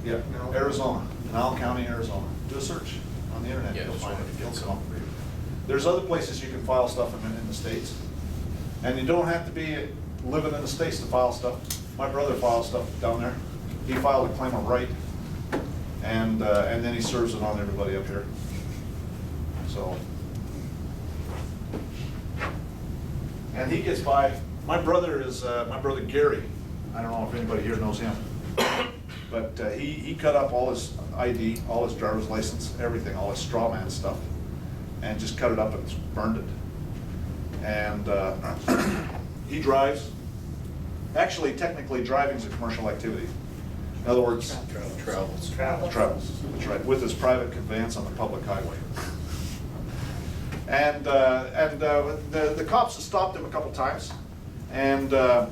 Yeah, Arizona, in Allen County, Arizona. Do a search on the internet, Yeah, you'll just find wanted it. to get You'll some. come. There's other places you can file stuff in the States. And you don't have to be living in the States to file stuff. My brother files stuff down there. He filed a claim of right, and then he serves it on everybody up here. So. And he gets by. My brother Gary. I don't know if anybody here knows him. But he cut up all his ID, all his driver's license, everything, all his straw man stuff, and just cut it up and burned it. And he drives. Actually, technically, driving is a commercial activity. In other words, Travels. travels. That's right, with his private conveyance on the public highway. And the cops have stopped him a couple times, and the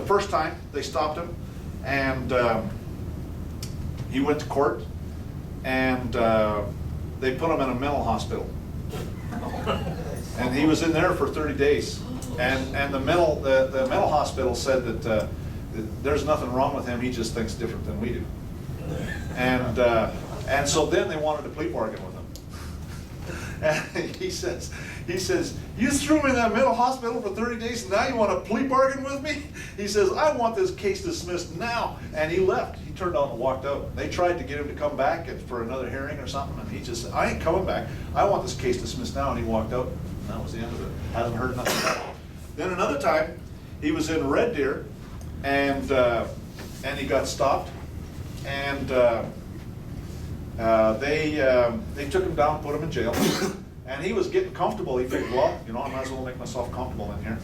first time they stopped him, and he went to court, and they put him in a mental hospital. And he was in there for 30 days. And the mental hospital said that there's nothing wrong with him, he just thinks different than we do. And so then they wanted a plea bargain with him. And he says, you threw me in that mental hospital for 30 days and now you want a plea bargain with me? He says, I want this case dismissed now. And he left. He turned on and walked out. They tried to get him to come back for another hearing or something, and he just said, I ain't coming back. I want this case dismissed now. And he walked out, and that was the end of it. Hasn't heard nothing about it. Then another time, he was in Red Deer, and he got stopped, and they took him down, put him in jail, and he was getting comfortable. He figured, well, you know, I might as well make myself comfortable in here.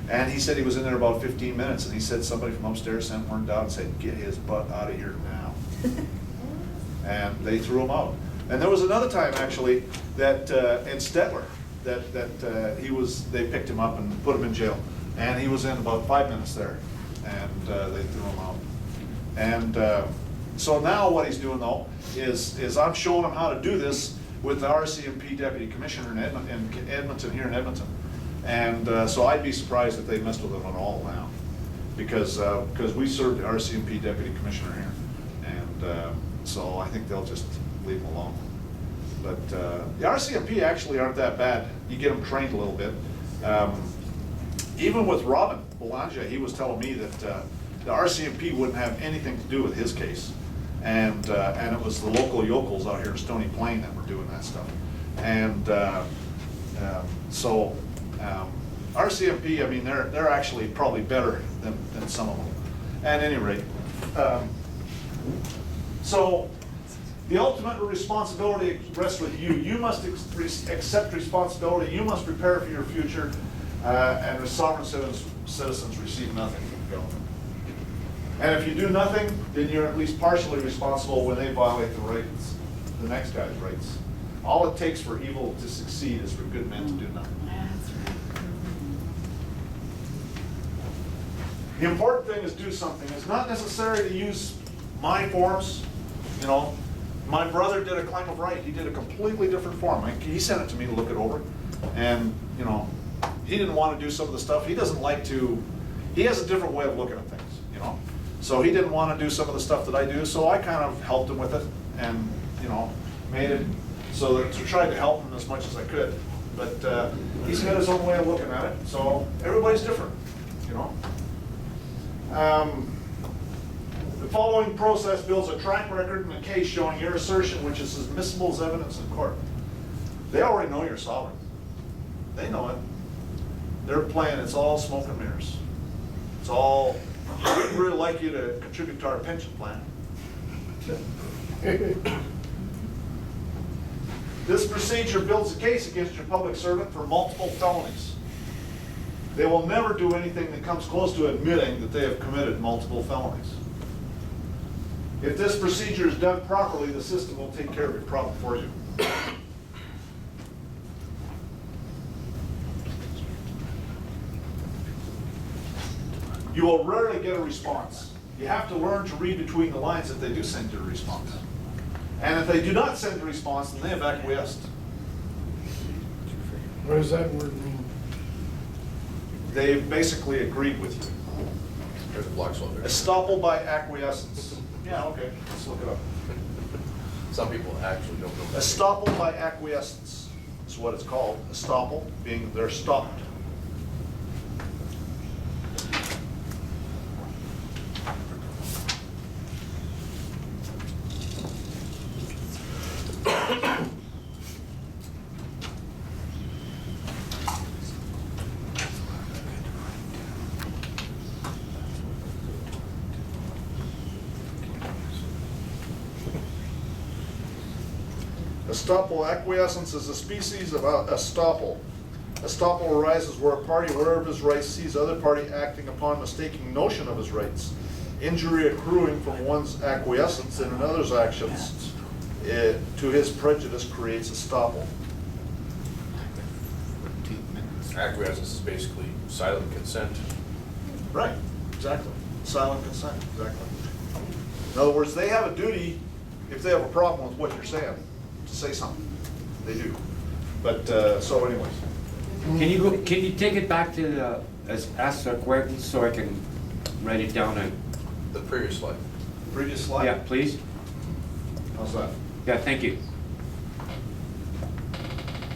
And he said he was in there about 15 minutes, and he said somebody from upstairs sent word down and said, get his butt out of here now. And they threw him out. And there was another time, actually, that in Stettler, they picked him up and put him in jail. And he was in about 5 minutes there, and they threw him out. And so now what he's doing, though, is I'm showing him how to do this with the RCMP Deputy Commissioner in Edmonton, here in Edmonton. And so I'd be surprised if they messed with him at all now, because we served the RCMP Deputy Commissioner here. And so I think they'll just leave him alone. But the RCMP actually aren't that bad. You get them trained a little bit. Even with Robin Boulanger, he was telling me that the RCMP wouldn't have anything to do with his case. And it was the local yokels out here in Stony Plain that were doing that stuff. And so RCMP, I mean, they're actually probably better than some of them. At any rate, so the ultimate responsibility rests with you. You must accept responsibility. You must prepare for your future, and the sovereign citizens receive nothing from the government. And if you do nothing, then you're at least partially responsible when they violate the next guy's rights. All it takes for evil to succeed is for good men to do nothing. The important thing is do something. It's not necessary to use my forms. You know, my brother did a claim of right. He did a completely different form. He sent it to me to look it over. And, you know, he didn't want to do some of the stuff. He doesn't like to, he has a different way of looking at things, you know. So he didn't want to do some of the stuff that I do, so I kind of helped him with it and, you know, made it so that to try to help him as much as I could. But he's got his own way of looking at it, so everybody's different, you know. The following process builds a track record in a case showing your assertion, which is admissible as evidence in court. They already know you're sovereign. They know it. They're playing, it's all smoke and mirrors. It's all, we'd really like you to contribute to our pension plan. This procedure builds a case against your public servant for multiple felonies. They will never do anything that comes close to admitting that they have committed multiple felonies. If this procedure is done properly, the system will take care of your problem for you. You will rarely get a response. You have to learn to read between the lines if they do send you a response. And if they do not send a response, then they have acquiesced. What does that word mean? They've basically agreed with you. There's a block slope there. Estoppel by acquiescence. Yeah, okay, let's look it up. Some people actually don't know. Estoppel by acquiescence is what it's called. Estoppel being they're stopped. Estoppel acquiescence is a species of estoppel. Estoppel arises where a party aware of his rights sees other party acting upon mistaken notion of his rights. Injury accruing from one's acquiescence in another's actions to his prejudice creates estoppel. Acquiescence is basically silent consent. Right, exactly. Silent consent, exactly. In other words, they have a duty, if they have a problem with what you're saying, to say something. They do. But, so anyways. Can you take it back to the, ask the question so I can write it down and, The previous slide. Previous slide? yeah, please? How's that? Yeah, thank you.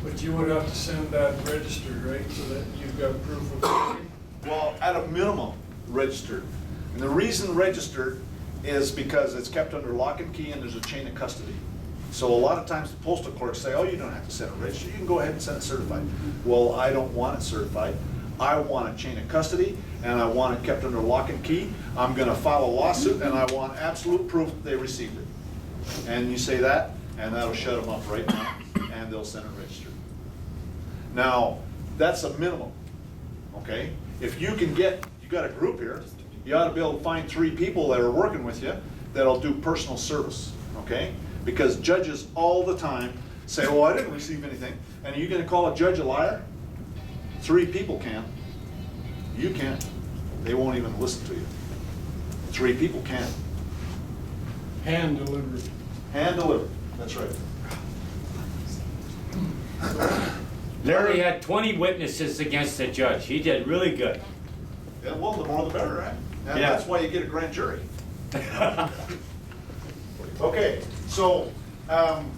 But you would have to send that registered, right, so that you've got proof of copy? Well, at a minimum, registered. And the reason registered is because it's kept under lock and key and there's a chain of custody. So a lot of times the postal clerks say, oh, you don't have to send it registered, you can go ahead and send it certified. Well, I don't want it certified. I want a chain of custody and I want it kept under lock and key. I'm gonna file a lawsuit and I want absolute proof that they received it. And you say that, and that'll shut them up right now, and they'll send it registered. Now, that's a minimum, okay? If you can get, you got a group here, you ought to be able to find 3 people that are working with you that'll do personal service, okay? Because judges all the time say, oh, I didn't receive anything. And are you gonna call a judge a liar? 3 people can. You can't. They won't even listen to you. 3 people can. Hand delivered. Hand delivered, that's right. Larry had 20 witnesses against the judge. He did really good. Yeah, well, the more the better, right? And Yeah. that's why you get a grand jury. Okay, so, and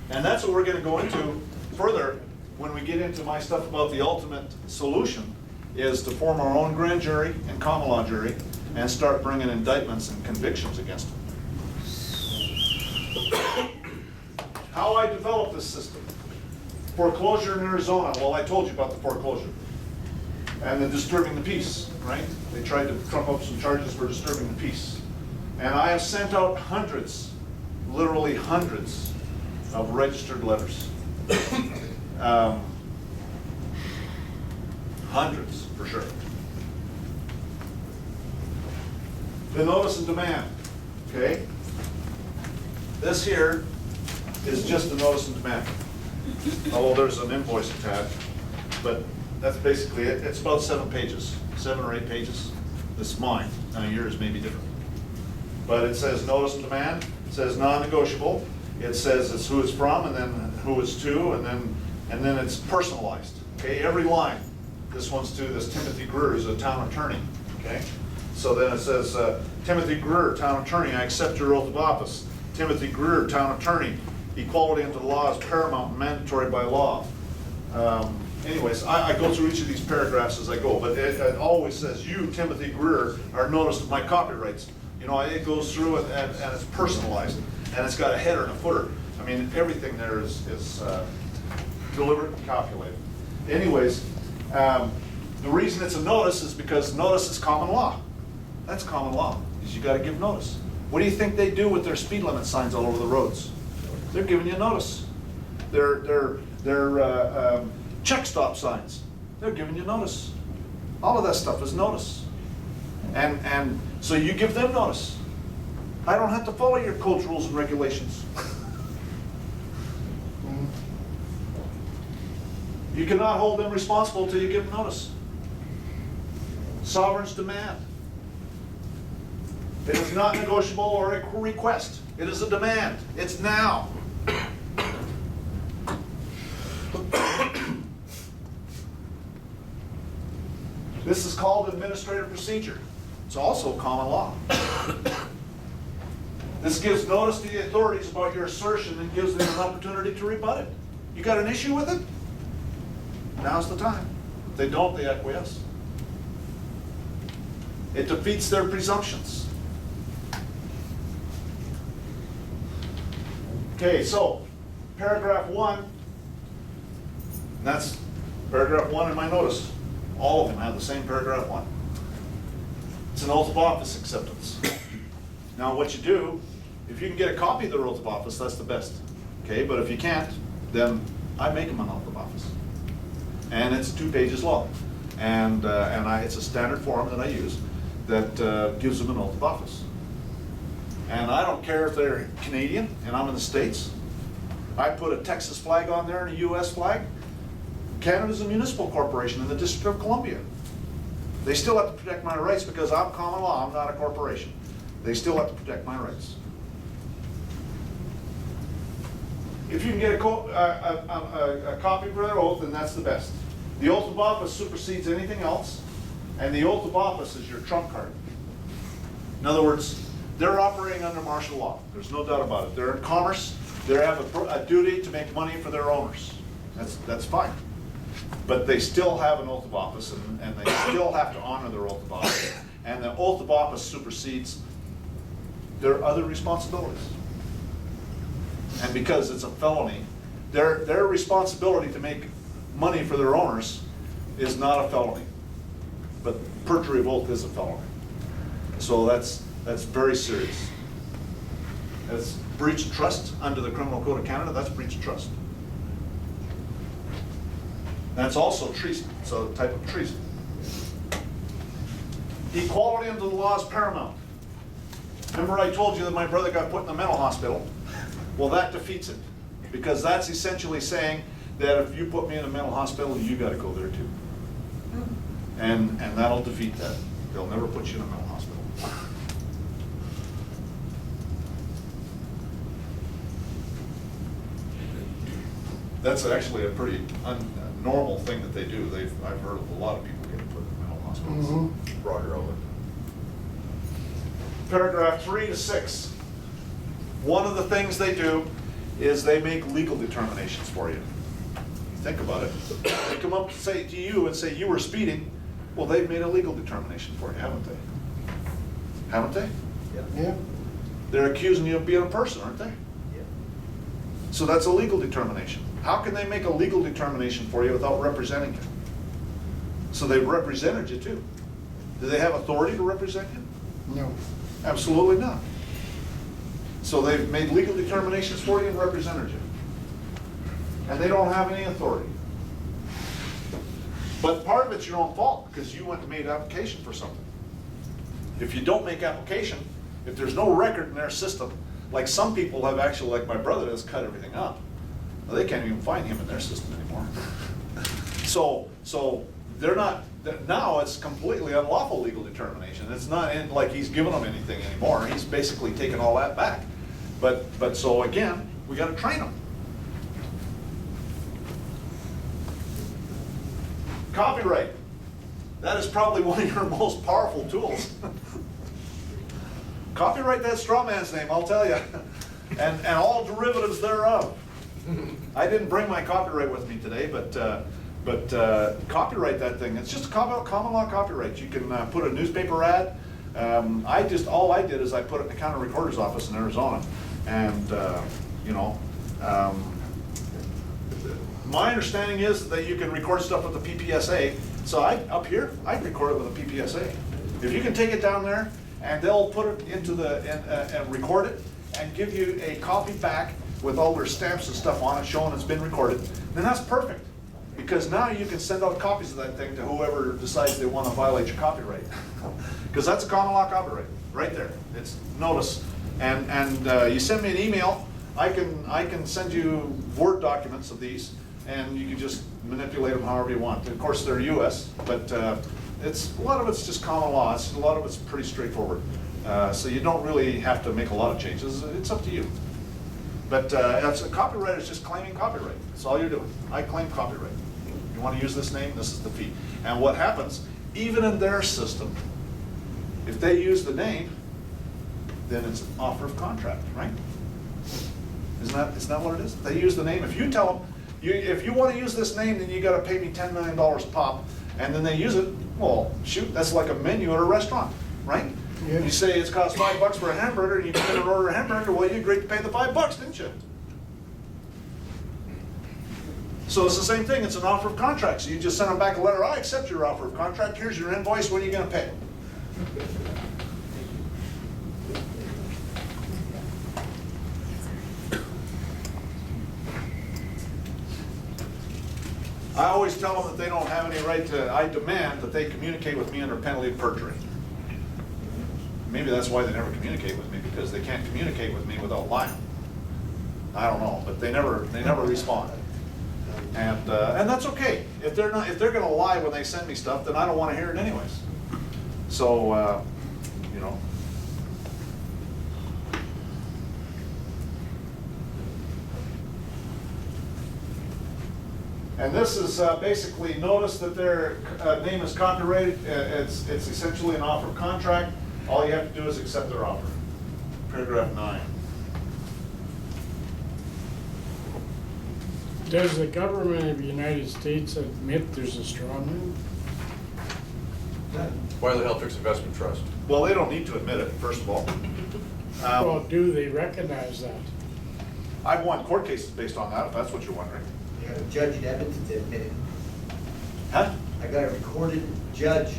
that's what we're gonna go into further when we get into my stuff about the ultimate solution, is to form our own grand jury and common law jury and start bringing indictments and convictions against them. How I developed this system. Foreclosure in Arizona, well, I told you about the foreclosure. And the disturbing the peace, right? They tried to trump up some charges for disturbing the peace. And I have sent out hundreds, literally hundreds, of registered letters. Hundreds, for sure. The notice and demand, okay? This here is just the notice and demand. Although there's an invoice attached, but that's basically it. It's about 7 pages, 7 or 8 pages. This is mine, now yours may be different. But it says notice and demand, it says non-negotiable, it says it's who it's from and then who it's to, and then it's personalized, okay? Every line. This one's to this Timothy Greer, who's a town attorney, okay? So then it says, Timothy Greer, town attorney, I accept your oath of office. Timothy Greer, town attorney, equality under the law is paramount and mandatory by law. Anyways, I go through each of these paragraphs as I go, but it always says, you, Timothy Greer, are noticed of my copyrights. You know, it goes through and it's personalized, and it's got a header and a footer. I mean, everything there is deliberate and calculated. Anyways, the reason it's a notice is because notice is common law. That's common law, is you gotta give notice. What do you think they do with their speed limit signs all over the roads? They're giving you notice. They're check stop signs. They're giving you notice. All of that stuff is notice. And so you give them notice. I don't have to follow your code rules and regulations. You cannot hold them responsible until you give them notice. Sovereign's demand. It is not negotiable or a request. It is a demand. It's now. This is called administrative procedure. It's also common law. This gives notice to the authorities about your assertion and gives them an opportunity to rebut it. You got an issue with it? Now's the time. If they don't, they acquiesce. It defeats their presumptions. Okay, so paragraph 1, and that's paragraph 1 in my notice. All of them have the same paragraph 1. It's an oath of office acceptance. Now what you do, if you can get a copy of the oath of office, that's the best. Okay, but if you can't, then I make them an oath of office. And it's 2 pages long. And it's a standard form that I use that gives them an oath of office. And I don't care if they're Canadian and I'm in the States. I put a Texas flag on there and a US flag. Canada's a municipal corporation in the District of Columbia. They still have to protect my rights because I'm common law, I'm not a corporation. They still have to protect my rights. If you can get a copy of their oath, then that's the best. The oath of office supersedes anything else, and the oath of office is your trump card. In other words, they're operating under martial law. There's no doubt about it. They're in commerce. They have a duty to make money for their owners. That's fine. But they still have an oath of office, and they still have to honor their oath of office. And the oath of office supersedes their other responsibilities. And because it's a felony, their responsibility to make money for their owners is not a felony. But perjury of oath is a felony. So that's very serious. That's breach of trust under the Criminal Code of Canada. That's breach of trust. That's also treason. It's a type of treason. Equality under the law is paramount. Remember I told you that my brother got put in a mental hospital? Well, that defeats it. Because that's essentially saying that if you put me in a mental hospital, you got to go there too. And that'll defeat that. They'll never put you in a mental hospital. That's actually a pretty normal thing that they do. I've heard of a lot of people getting put in mental hospitals. Broad relevant. Paragraph 3 to 6. One of the things they do is they make legal determinations for you. Think about it. They come up to you and say you were speeding. Well, they've made a legal determination for you, haven't they? Haven't they? Yeah. They're accusing you of being a person, aren't they? Yeah. So that's a legal determination. How can they make a legal determination for you without representing you? So they've represented you too. Do they have authority to represent you? No. Absolutely not. So they've made legal determinations for you and represented you. And they don't have any authority. But part of it's your own fault because you went and made an application for something. If you don't make application, if there's no record in their system, like some people have actually, like my brother has cut everything up. Well, they can't even find him in their system anymore. So they're not, now it's completely unlawful legal determination. It's not like he's given them anything anymore. He's basically taken all that back. But so again, we got to train them. Copyright. That is probably one of your most powerful tools. Copyright that straw man's name, I'll tell you. And all derivatives thereof. I didn't bring my copyright with me today, but copyright that thing. It's just a common law copyright. You can put a newspaper ad. All I did is I put it in the county recorder's office in Arizona. And, my understanding is that you can record stuff with a PPSA. So up here, I'd record it with a PPSA. If you can take it down there and they'll put it into and record it and give you a copy back with all their stamps and stuff on it showing it's been recorded, then that's perfect. Because now you can send out copies of that thing to whoever decides they want to violate your copyright. Because that's a common law copyright, right there. It's notice. And you send me an email, I can send you Word documents of these, and you can just manipulate them however you want. Of course, they're US, but a lot of it's just common law. A lot of it's pretty straightforward. So you don't really have to make a lot of changes. It's up to you. But a copyright is just claiming copyright. That's all you're doing. I claim copyright. You want to use this name? This is the fee. And what happens even in their system, if they use the name, then it's an offer of contract, right? Isn't that what it is? They use the name. If you tell them, if you want to use this name, then you got to pay me $10 million a pop, and then they use it, well, shoot, that's like a menu at a restaurant, right? Yeah. You say it's cost $5 for a hamburger, and you come in and order a hamburger, well, you agreed to pay the $5, didn't you? So it's the same thing, it's an offer of contract. So you just send them back a letter, I accept your offer of contract, here's your invoice, when are you gonna pay? I always tell them that they don't have any right to, I demand that they communicate with me under penalty of perjury. Maybe that's why they never communicate with me, because they can't communicate with me without lying. I don't know, but they never respond. And that's okay. If they're gonna lie when they send me stuff, then I don't wanna hear it anyways. So, you know. And this is basically, notice that their name is copyrighted. It's essentially an offer of contract. All you have to do is accept their offer. Paragraph 9. Does the government of the United States admit there's a straw man? Wiley Heltrick's Investment Trust. Well, they don't need to admit it, first of all. Well, do they recognize that? I've won court cases based on that, if that's what you're wondering. I got a judge in Edmonton that admitted. Huh? I got a recorded judge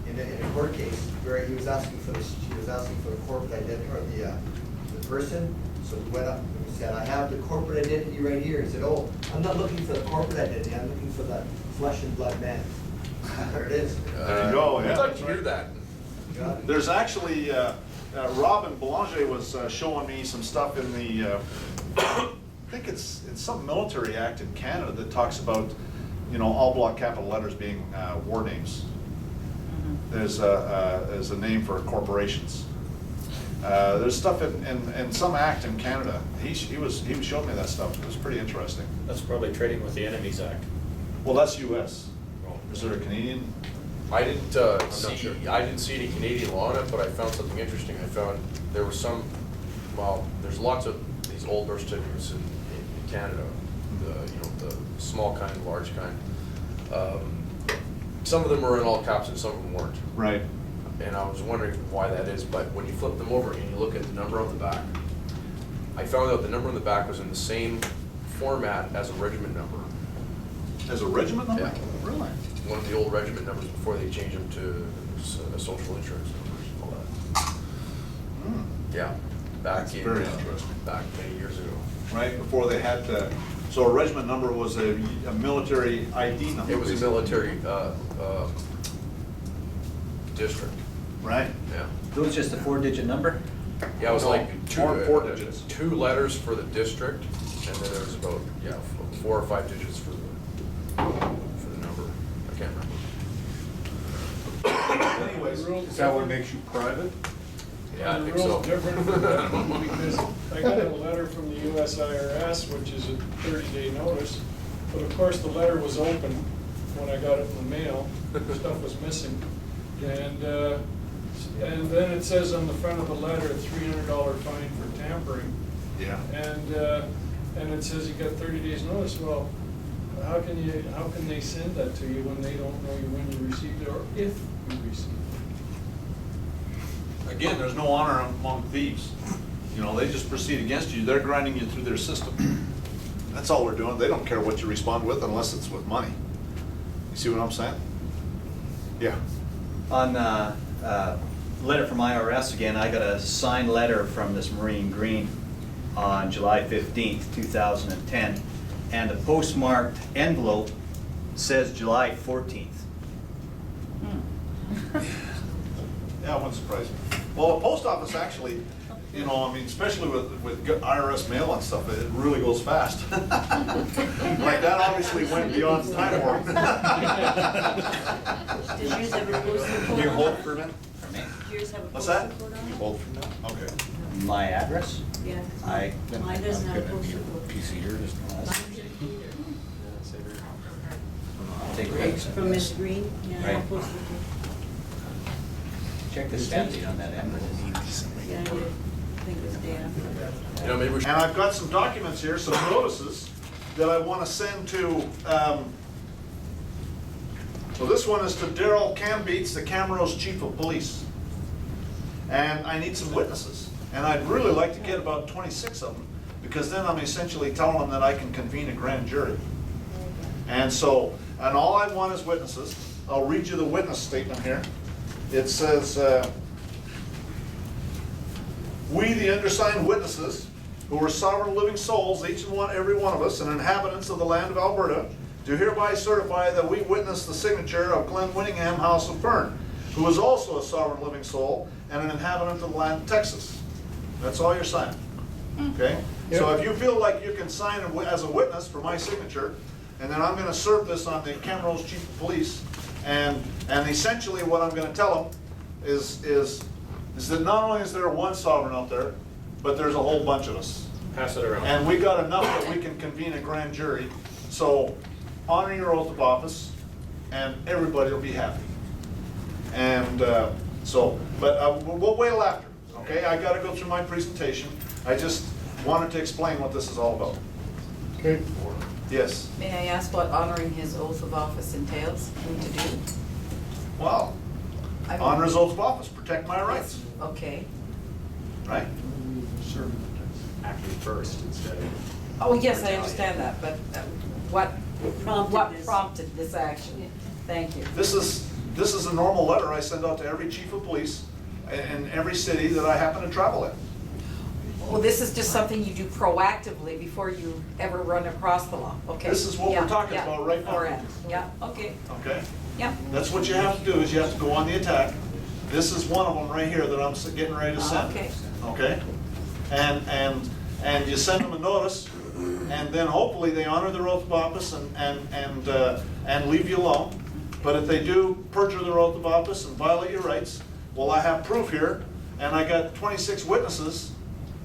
in a court case where he was asking for the, she was asking for the corporate identity, or the person. So we went up and we said, I have the corporate identity right here. He said, oh, I'm not looking for the corporate identity, I'm looking for the flesh and blood man. There it is. There you go, yeah. I'd like to hear that. Got it. There's actually, Robin Boulanger was showing me some stuff in the, I think it's some military act in Canada that talks about, you know, all block capital letters being war names. There's a name for corporations. There's stuff in some act in Canada. He was showing me that stuff. It was pretty interesting. That's probably Trading with the Enemies Act. Well, that's U.S. Is there a Canadian? I didn't not see, sure. I didn't see any Canadian law on it, but I found something interesting. I found there was some, well, there's lots of these old birth certificates in Canada, the small kind, large kind. Some of them were in all caps and some of them weren't. Right. And I was wondering why that is, but when you flip them over and you look at the number on the back, I found out the number on the back was in the same format as a regiment number. As a regiment number? Yeah. Really? One of the old regiment numbers before they changed them to social insurance numbers and all that. Hmm. Yeah, back That's in, very interesting. back many years ago. Right, before they had to, so a regiment number was a military ID number. It was a basically. military, district, Right? yeah. It was just a 4-digit number? Yeah, it was No, like four digits. 2 letters for the district, and then there was about, 4 or 5 digits for the number. I can't remember. Anyways, Is that what makes you private? Yeah, I The think so. rule's different for that one because I got a letter from the US IRS, which is a 30-day notice. But of course, the letter was open when I got it in the mail. Stuff was missing. And then it says on the front of the letter, a $300 fine for tampering. yeah. And it says you got 30 days notice. Well, how can they send that to you when they don't know you when you received it or if you received it? Again, there's no honor among thieves. You know, they just proceed against you. They're grinding you through their system. That's all we're doing. They don't care what you respond with unless it's with money. You see what I'm saying? Yeah. On letter from IRS again, I got a signed letter from this Marine Green on July 15th, 2010, and the postmarked envelope says July 14th. Yeah, it wouldn't surprise me. Well, the post office actually, you know, I mean, especially with IRS mail and stuff, it really goes fast. Like that obviously went beyond time warp. Does yours have a postal code? Can you hold for a minute? For me? Does yours have a What's postal that? code on it? Hold for a minute? Okay. My address? Yeah. I- Mine doesn't have a postal code. Piece of yours. Mine doesn't either. Take it. From Miss Green, yeah, I have Right. a postal code. Check the stamp date on that, Emma. Yeah, I think it was day after. You know, maybe we should. And I've got some documents here, some notices that I want to send to, so this one is to Daryl Cambeats, the Camrose Chief of Police. And I need some witnesses. And I'd really like to get about 26 of them, because then I'm essentially telling them that I can convene a grand jury. And so, and all I want is witnesses. I'll read you the witness statement here. It says, we, the undersigned witnesses, who are sovereign living souls, each and every one of us, and inhabitants of the land of Alberta, do hereby certify that we witness the signature of Glenn Winningham, House of Fern, who is also a sovereign living soul and an inhabitant of the land of Texas. That's all you're signing, okay? So if you feel like you can sign as a witness for my signature, and then I'm gonna serve this on the Camrose Chief of Police, and essentially what I'm gonna tell them is that not only is there one sovereign out there, but there's a whole bunch of us. Pass it around. And we got enough that we can convene a grand jury. So honor your oath of office, and everybody will be happy. And but we'll wait till after, okay? I gotta go through my presentation. I just wanted to explain what this is all about. Okay. Yes? May I ask what honoring his oath of office entails, him to do? Well, I mean- honor his oath of office, protect my rights, Okay. right? Acting first instead of. Oh, yes, I understand that, but what Prompted this. prompted this action? Thank you. This is a normal letter I send out to every chief of police in every city that I happen to travel in. Well, this is just something you do proactively before you ever run across the law, okay? This is what we're Yeah, talking yeah, about right now. beforehand. Yeah, okay, Okay? yeah. That's what you have to do, is you have to go on the attack. This is one of them right here that I'm getting ready to send. Okay. Okay? And you send them a notice, and then hopefully they honor their oath of office and leave you alone. But if they do perjure their oath of office and violate your rights, well, I have proof here, and I got 26 witnesses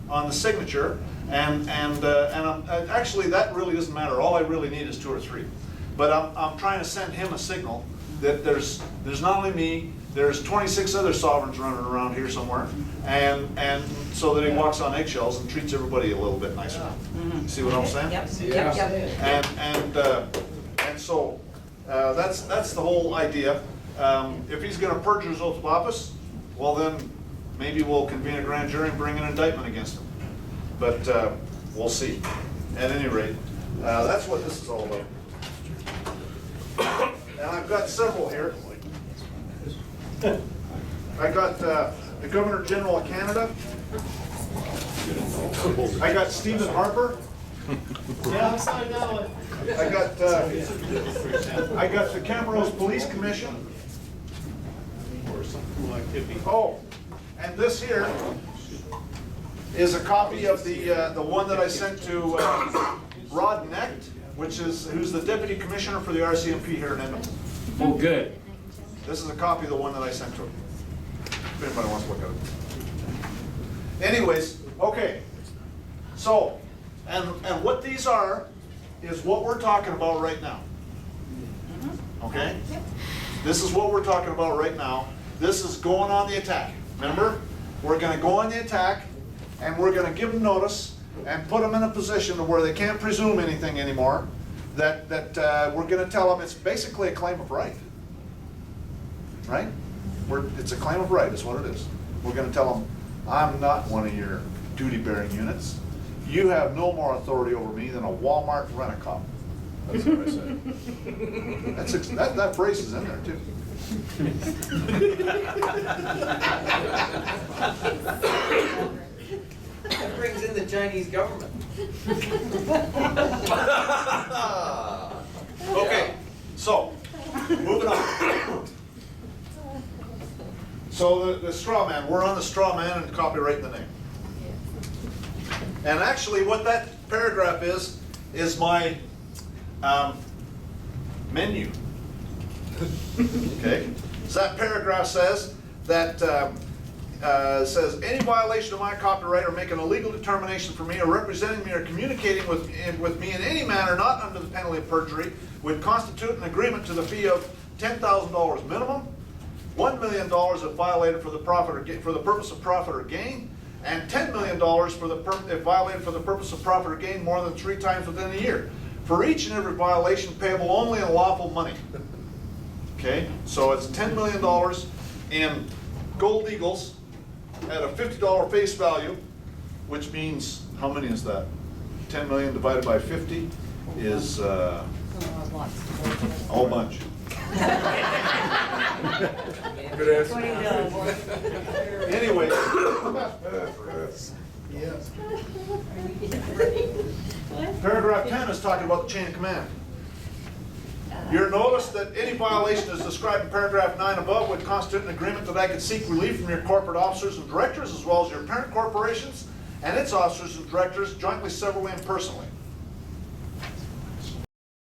on the signature, and actually that really doesn't matter. All I really need is 2 or 3. But I'm trying to send him a signal that there's not only me, there's 26 other sovereigns running around here somewhere, and so that he walks on eggshells and treats everybody a little bit nicer. You see what I'm saying? Yep, yep. And so that's the whole idea. If he's going to perjure his oath of office, well then maybe we'll convene a grand jury and bring an indictment against him. But we'll see. At any rate, that's what this is all about. And I've got several here. I got the Governor General of Canada. I got Stephen Harper. Yeah, I signed that one. I got the Camrose Police Commission. Oh, and this here is a copy of the one that I sent to Rod Necht, who's the Deputy Commissioner for the RCMP here in Edmonton. Oh, good. This is a copy of the one that I sent to him, if anybody wants to look at it. Anyways, okay. So, and what these are is what we're talking about right now. Okay? This is what we're talking about right now. This is going on the attack. Remember? We're going to go on the attack, and we're going to give them notice and put them in a position to where they can't presume anything anymore. That we're going to tell them it's basically a claim of right. Right? It's a claim of right, is what it is. We're going to tell them, I'm not one of your duty-bearing units. You have no more authority over me than a Walmart rent-a-cop. That's what I said. That phrase is in there too. That brings in the Chinese government. Okay, so, moving on. So the straw man, we're on the straw man and copyright the name. And actually what that paragraph is my menu. Okay? So that paragraph says that says any violation of my copyright or making a legal determination for me or representing me or communicating with me in any manner not under the penalty of perjury would constitute an agreement to the fee of $10,000 minimum $1 million if violated for the purpose of profit or gain, and $10 million if violated for the purpose of profit or gain more than 3 times within a year. For each and every violation payable only in lawful money. Okay, so it's $10 million in gold eagles at a $50 face value, which means, how many is that? 10 million divided by 50 is a whole bunch. Good answer. Anyway, paragraph 10 is talking about the chain of command. You're notice that any violation as described in paragraph 9 above would constitute an agreement that I could seek relief from your corporate officers and directors, as well as your parent corporations and its officers and directors, jointly, severally, and personally.